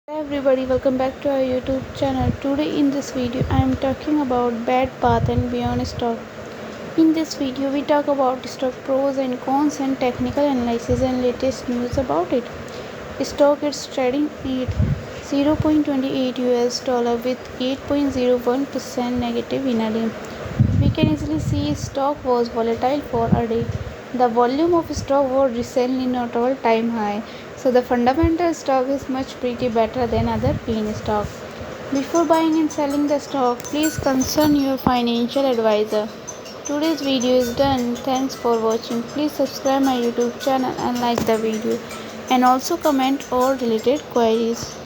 Hey everybody, welcome back to our YouTube channel. Today in this video I am talking about bad path and beyond stock. In this video we talk about stock pros and cons and technical analysis and latest news about it. Stock is trading at 0.28 US dollar with 8.01% negative in a day. We can easily see stock was volatile for a day. The volume of stock was recently not all time high, so the fundamental stock is much pretty better than other pin stock. Before buying and selling the stock, please consult your financial advisor. Today's video is done. Thanks for watching. Please subscribe my YouTube channel and like the video, and also comment all related queries.